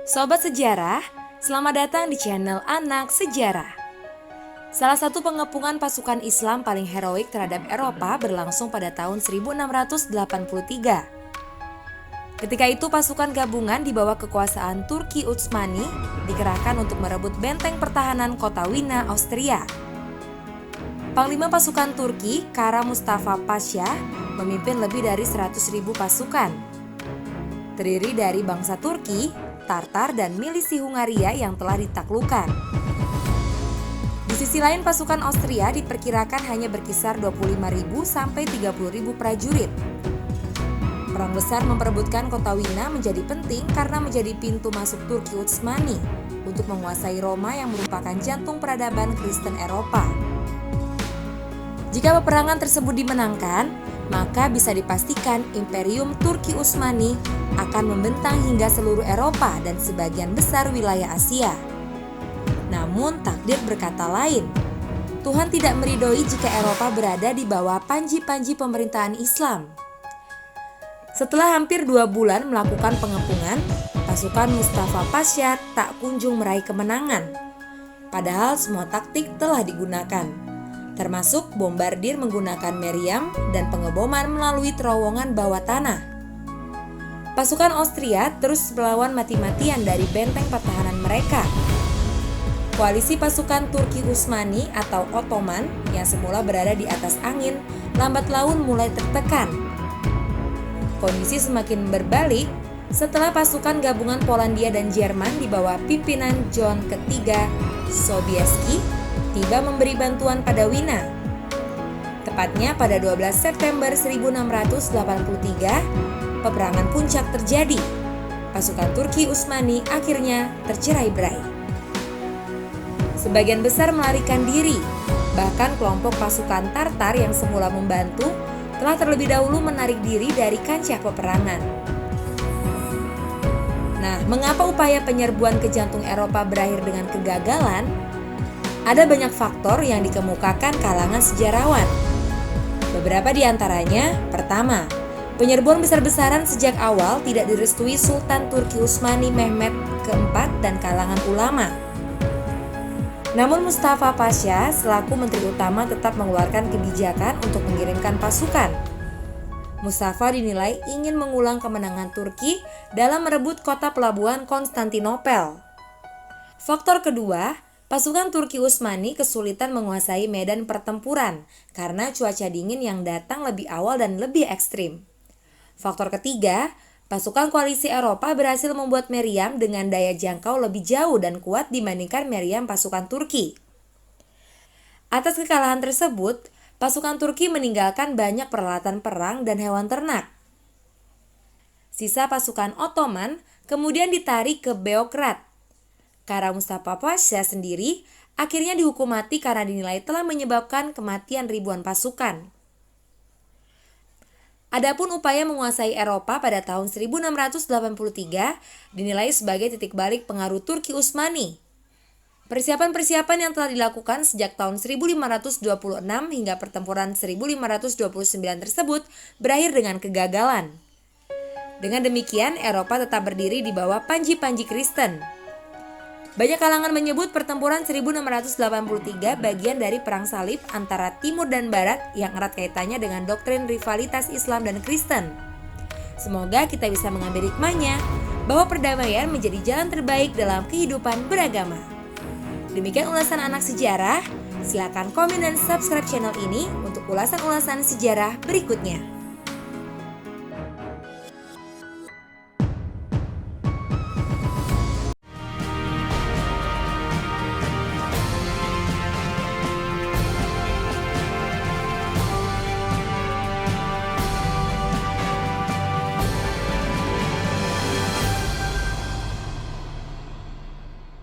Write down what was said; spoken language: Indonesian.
Sobat Sejarah, selamat datang di channel Anak Sejarah. Salah satu pengepungan pasukan Islam paling heroik terhadap Eropa berlangsung pada tahun 1683. Ketika itu pasukan gabungan di bawah kekuasaan Turki Utsmani dikerahkan untuk merebut benteng pertahanan kota Wina, Austria. Panglima pasukan Turki, Kara Mustafa Pasha, memimpin lebih dari 100.000 pasukan. Terdiri dari bangsa Turki, Tartar, dan milisi Hungaria yang telah ditaklukkan. Di sisi lain pasukan Austria diperkirakan hanya berkisar 25.000 sampai 30.000 prajurit. Perang besar memperebutkan kota Wina menjadi penting karena menjadi pintu masuk Turki Utsmani untuk menguasai Roma yang merupakan jantung peradaban Kristen Eropa. Jika peperangan tersebut dimenangkan, maka bisa dipastikan Imperium Turki Utsmani akan membentang hingga seluruh Eropa dan sebagian besar wilayah Asia. Namun takdir berkata lain. Tuhan tidak meridhoi jika Eropa berada di bawah panji-panji pemerintahan Islam. Setelah hampir 2 bulan melakukan pengepungan, pasukan Mustafa Pasha tak kunjung meraih kemenangan. Padahal semua taktik telah digunakan, termasuk bombardir menggunakan meriam dan pengeboman melalui terowongan bawah tanah. Pasukan Austria terus melawan mati-matian dari benteng pertahanan mereka. Koalisi pasukan Turki Utsmani atau Ottoman yang semula berada di atas angin, lambat laun mulai tertekan. Kondisi semakin berbalik setelah pasukan gabungan Polandia dan Jerman di bawah pimpinan John III Sobieski tiba memberi bantuan pada Wina. Tepatnya pada 12 September 1683, peperangan puncak terjadi. Pasukan Turki Utsmani akhirnya tercerai-berai. Sebagian besar melarikan diri, bahkan kelompok pasukan Tartar yang semula membantu telah terlebih dahulu menarik diri dari kancah peperangan. Nah, mengapa upaya penyerbuan ke jantung Eropa berakhir dengan kegagalan? Ada banyak faktor yang dikemukakan kalangan sejarawan. Beberapa di antaranya, pertama, penyerbuan besar-besaran sejak awal tidak direstui Sultan Turki Utsmani Mehmed keempat dan kalangan ulama. Namun Mustafa Pasha selaku menteri utama tetap mengeluarkan kebijakan untuk mengirimkan pasukan. Mustafa dinilai ingin mengulang kemenangan Turki dalam merebut kota pelabuhan Konstantinopel. Faktor kedua, pasukan Turki Utsmani kesulitan menguasai medan pertempuran karena cuaca dingin yang datang lebih awal dan lebih ekstrim. Faktor ketiga, pasukan koalisi Eropa berhasil membuat meriam dengan daya jangkau lebih jauh dan kuat dibandingkan meriam pasukan Turki. Atas kekalahan tersebut, pasukan Turki meninggalkan banyak peralatan perang dan hewan ternak. Sisa pasukan Ottoman kemudian ditarik ke Beograd. Kara Mustafa Pasha sendiri akhirnya dihukum mati karena dinilai telah menyebabkan kematian ribuan pasukan. Adapun upaya menguasai Eropa pada tahun 1683 dinilai sebagai titik balik pengaruh Turki Utsmani. Persiapan-persiapan yang telah dilakukan sejak tahun 1526 hingga pertempuran 1529 tersebut berakhir dengan kegagalan. Dengan demikian, Eropa tetap berdiri di bawah panji-panji Kristen. Banyak kalangan menyebut pertempuran 1683 bagian dari perang salib antara Timur dan Barat yang erat kaitannya dengan doktrin rivalitas Islam dan Kristen. Semoga kita bisa mengambil hikmahnya bahwa perdamaian menjadi jalan terbaik dalam kehidupan beragama. Demikian ulasan anak sejarah. Silakan komen dan subscribe channel ini untuk ulasan-ulasan sejarah berikutnya.